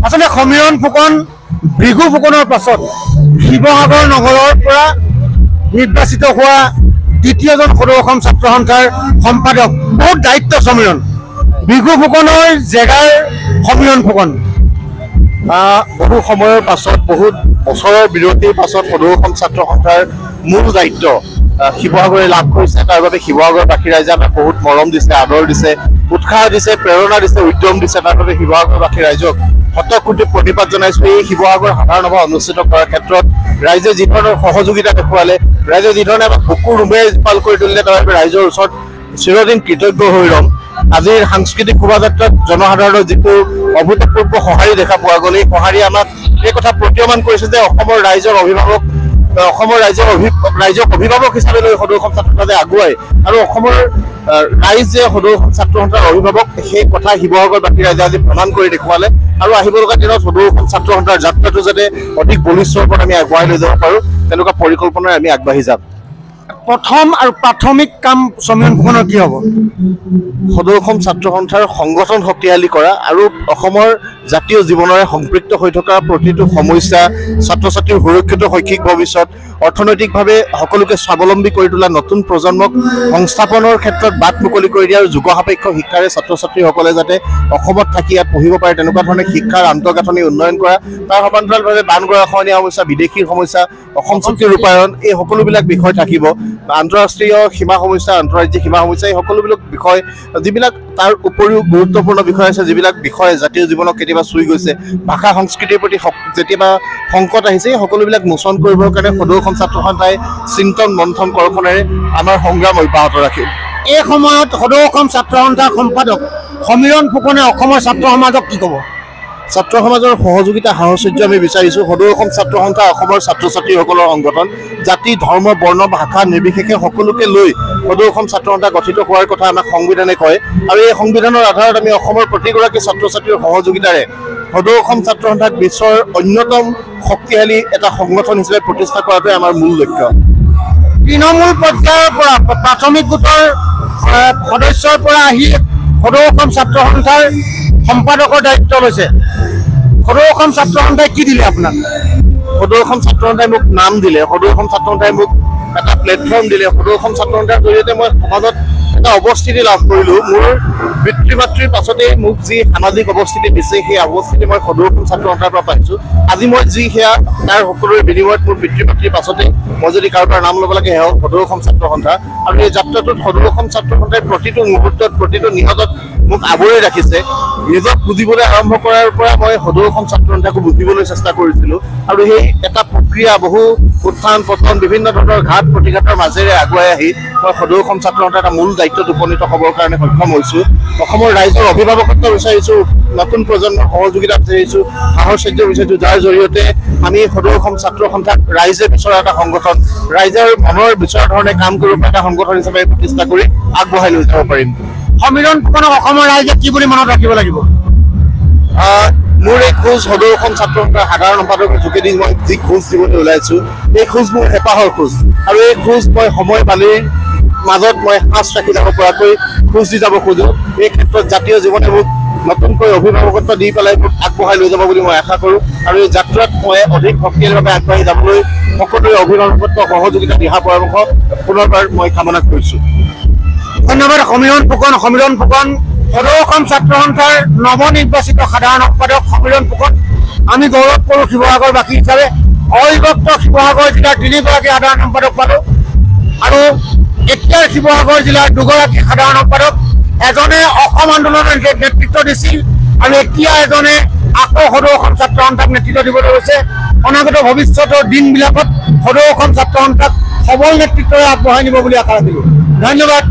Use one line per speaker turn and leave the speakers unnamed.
আসলে সমীৰণ ফুকন ভৃগু ফুকনৰ পাছত শিৱসাগৰ নগৰৰ পৰা নিৰ্বাচিত হোৱা দ্বিতীয়জন সদৌ অসম ছাত্ৰ সন্থাৰ সম্পাদক। বহুত দায়িত্ব সমীৰণ। ভৃগু ফুকনৰ জেগাৰ সমীৰণ ফুকন
বহু সময়ৰ পাছত বহুত বছৰৰ বিৰতিৰ পাছত সদৌ অসম ছাত্ৰ সন্থাৰ মূল দায়িত্ব শিৱসাগৰে লাভ কৰিছে। তাৰ বাবে শিৱসাগৰবাসী ৰাইজে আমাক বহুত মৰম দিছে, আদৰ দিছে, উৎসাহ দিছে, প্ৰেৰণা দিছে, উদ্যম দিছে। তাৰ বাবে শিৱসাগৰবাসী ৰাইজক শতকোটি প্ৰণিপাত জনাইছোঁ। এই শিৱসাগৰ সাধাৰণ সভা অনুষ্ঠিত কৰাৰ ক্ষেত্ৰত ৰাইজে যি ধৰণৰ সহযোগিতা দেখুৱালে, ৰাইজে যি ধৰণে আমাক বুকু ৰুমেৰে পাল কৰি তুলিলে, তাৰ বাবে ৰাইজৰ ওচৰত চিৰদিন কৃতজ্ঞ হৈ ৰম। আজিৰ সাংস্কৃতিক শোভাযাত্ৰাত জনসাধাৰণৰ যিটো অভূতপূৰ্ব সঁহাৰি দেখা পোৱা গ'ল, এই সঁহাৰিয়ে আমাক এই কথা প্ৰতীয়মান কৰিছে যে অসমৰ ৰাইজৰ অভিভাৱক, অসমৰ ৰাইজক অভিভাৱক হিচাপে লৈ সদৌ অসম ছাত্ৰ সন্থাই আগুৱাই আৰু অসমৰ ৰাইজ যে সদৌ অসম ছাত্ৰ সন্থাৰ অভিভাৱক, সেই কথা শিৱসাগৰবাসী ৰাইজে আজি প্ৰমাণ কৰি দেখুৱালে। আৰু আহিব লগা দিনত সদৌ অসম ছাত্ৰ সন্থাৰ যাত্ৰাটো যাতে অধিক বলিষ্ঠ ৰূপত আমি আগুৱাই লৈ যাব পাৰোঁ, তেনেকুৱা পৰিকল্পনাৰে আমি আগবাঢ়ি যাম।
প্ৰথম আৰু প্ৰাথমিক কাম সমীৰণ ফুকনৰ কি হ'ব?
সদৌ অসম ছাত্ৰ সন্থাৰ সংগঠন শক্তিশালী কৰা আৰু অসমৰ জাতীয় জীৱনৰে সম্পৃক্ত হৈ থকা প্ৰতিটো সমস্যা, ছাত্ৰ ছাত্ৰীৰ সুৰক্ষিত শৈক্ষিক ভৱিষ্যত, অৰ্থনৈতিকভাৱে সকলোকে স্বাৱলম্বী কৰি তোলা, নতুন প্ৰজন্মক সংস্থাপনৰ ক্ষেত্ৰত বাট মুকলি কৰি দিয়া আৰু যুগ সাপেক্ষ শিক্ষাৰে ছাত্ৰ ছাত্ৰীসকলে যাতে অসমত থাকি ইয়াত পঢ়িব পাৰে, তেনেকুৱা ধৰণে শিক্ষাৰ আন্তঃগাঁথনি উন্নয়ন কৰা, তাৰ সমান্তৰালভাৱে বানগৰাখহনীয়া সমস্যা, বিদেশীৰ সমস্যা, অসম চুক্তিৰ ৰূপায়ণ, এই সকলোবিলাক বিষয় থাকিব। আন্তঃৰাষ্ট্ৰীয় সীমা সমস্যা, আন্তঃৰাজ্যিক সীমা সমস্যা, এই সকলোবিলাক বিষয়, যিবিলাক তাৰ উপৰিও গুৰুত্বপূৰ্ণ বিষয় আছে, যিবিলাক বিষয়ে জাতীয় জীৱনক কেতিয়াবা চুই গৈছে, ভাষা সংস্কৃতিৰ প্ৰতি যেতিয়াবা সংকট আহিছে, এই সকলোবিলাক মোচন কৰিবৰ কাৰণে সদৌ অসম ছাত্ৰ সন্থাই চিন্তন মন্থন কৰখনেৰে আমাৰ সংগ্ৰাম অব্যাহত ৰাখিম।
এই সময়ত সদৌ অসম ছাত্ৰ সন্থাৰ সম্পাদক সমীৰণ ফুকনে অসমৰ ছাত্ৰ সমাজক কি ক'ব?
ছাত্ৰ সমাজৰ সহযোগিতা সাহচৰ্য আমি বিচাৰিছোঁ। সদৌ অসম ছাত্ৰ সন্থা অসমৰ ছাত্ৰ ছাত্ৰীসকলৰ সংগঠন, জাতি ধৰ্ম বৰ্ণ ভাষা নিৰ্বিশেষে সকলোকে লৈ সদৌ অসম ছাত্ৰ সন্থা গঠিত হোৱাৰ কথা আমাক সংবিধানে কয়। আৰু এই সংবিধানৰ আধাৰত আমি অসমৰ প্ৰতিগৰাকী ছাত্ৰ ছাত্ৰীৰ সহযোগিতাৰে সদৌ অসম ছাত্ৰ সন্থাক বিশ্বৰ অন্যতম শক্তিশালী এটা সংগঠন হিচাপে প্ৰতিষ্ঠা কৰাটোৱে আমাৰ মূল লক্ষ্য।
তৃণমূল পৰ্যায়ৰ পৰা প্ৰাথমিক গোটৰ সদস্যৰ পৰা আহি সদৌ অসম ছাত্ৰ সন্থাৰ সম্পাদকৰ দায়িত্ব লৈছে। সদৌ অসম ছাত্ৰ সন্থাই কি দিলে আপোনাক?
সদৌ অসম ছাত্ৰ সন্থাই মোক নাম দিলে, সদৌ অসম ছাত্ৰ সন্থাই মোক এটা প্লেটফৰ্ম দিলে। সদৌ অসম ছাত্ৰ সন্থাৰ জৰিয়তে মই সমাজত এটা অৱস্থিতি লাভ কৰিলোঁ। মোৰ পিতৃ মাতৃৰ পাছতেই মোক যি সামাজিক অৱস্থিতি দিছে, সেই অৱস্থিতি মই সদৌ অসম ছাত্ৰ সন্থাৰ পৰা পাইছোঁ। আজি মই যি সেয়া তাৰ সকলোৰে বিনিময়ত মোৰ পিতৃ মাতৃৰ পাছতেই মই যদি কাৰোবাৰ নাম ল'ব লাগে, সেয়া সদৌ অসম ছাত্ৰ সন্থা। আৰু এই যাত্ৰাটোত সদৌ অসম ছাত্ৰ সন্থাই প্ৰতিটো মুহূৰ্তত, প্ৰতিটো নিহতত মোক আৱৰি ৰাখিছে। নিজক বুজিবলৈ আৰম্ভ কৰাৰ পৰা মই সদৌ অসম ছাত্ৰ সন্থাকো বুজিবলৈ চেষ্টা কৰিছিলোঁ। আৰু সেই এটা প্ৰক্ৰিয়া, বহু উত্থান পতন, বিভিন্ন ধৰণৰ ঘাট প্ৰতিঘাতৰ মাজেৰে আগুৱাই আহি মই সদৌ অসম ছাত্ৰ সন্থাৰ এটা মূল দায়িত্বত উপনীত হ'বৰ কাৰণে সক্ষম হৈছোঁ। অসমৰ ৰাইজৰ অভিভাৱকত্ব বিচাৰিছোঁ, নতুন প্ৰজন্মৰ সহযোগিতা বিচাৰিছোঁ, সাহচৰ্য বিচাৰিছোঁ, যাৰ জৰিয়তে আমি সদৌ অসম ছাত্ৰ সন্থাক ৰাইজে বিচৰা এটা সংগঠন, ৰাইজৰ মনৰ বিচৰা ধৰণে কাম কৰিব পৰা এটা সংগঠন হিচাপে প্ৰতিষ্ঠা কৰি আগবঢ়াই লৈ যাব পাৰিম।
সমীৰণ ফুকনক অসমৰ ৰাইজে কি বুলি মনত ৰাখিব লাগিব?
মোৰ এই খোজ সদৌ অসম ছাত্ৰ সন্থাৰ সাধাৰণ সম্পাদকৰ যোগেদি মই যি খোজ দিবলৈ ওলাইছোঁ, এই খোজ মোৰ হেঁপাহৰ খোজ। আৰু এই খোজ মই সময় পালেই মাজত মই সাঁচ ৰাখি যাব পৰাকৈ খোজ দি যাব খোজোঁ। এই ক্ষেত্ৰত জাতীয় জীৱনে মোক নতুনকৈ অভিভাৱকত্ব দি পেলাই মোক আগবঢ়াই লৈ যাব বুলি মই আশা কৰোঁ। আৰু এই যাত্ৰাত মই অধিক শক্তিশালীভাৱে আগবাঢ়ি যাবলৈ সকলোৰে অভিভাৱকত্ব, সহযোগিতা, দিহা পৰামৰ্শ পুনৰবাৰ মই কামনা কৰিছোঁ।
ধন্যবাদ সমীৰণ ফুকন। সমীৰণ ফুকন সদৌ অসম ছাত্ৰ সন্থাৰ নৱনিৰ্বাচিত সাধাৰণ সম্পাদক সমীৰণ ফুকন। আমি গৌৰৱ কৰোঁ শিৱসাগৰবাসী হিচাপে। অবিভক্ত শিৱসাগৰ জিলাৰ 3গৰাকী সাধাৰণ সম্পাদক পালোঁ আৰু এতিয়াৰ শিৱসাগৰ জিলাৰ 2গৰাকী সাধাৰণ সম্পাদক। এজনে অসম আন্দোলনৰ নেতৃত্ব দিছিল আৰু এতিয়া এজনে আকৌ সদৌ অসম ছাত্ৰ সন্থাক নেতৃত্ব দিবলৈ লৈছে। অনাগত ভৱিষ্যতৰ দিনবিলাকত সদৌ অসম ছাত্ৰ সন্থাক সবল নেতৃত্বৰে আগবঢ়াই নিব বুলি আশা ৰাখিলোঁ। ধন্যবাদ।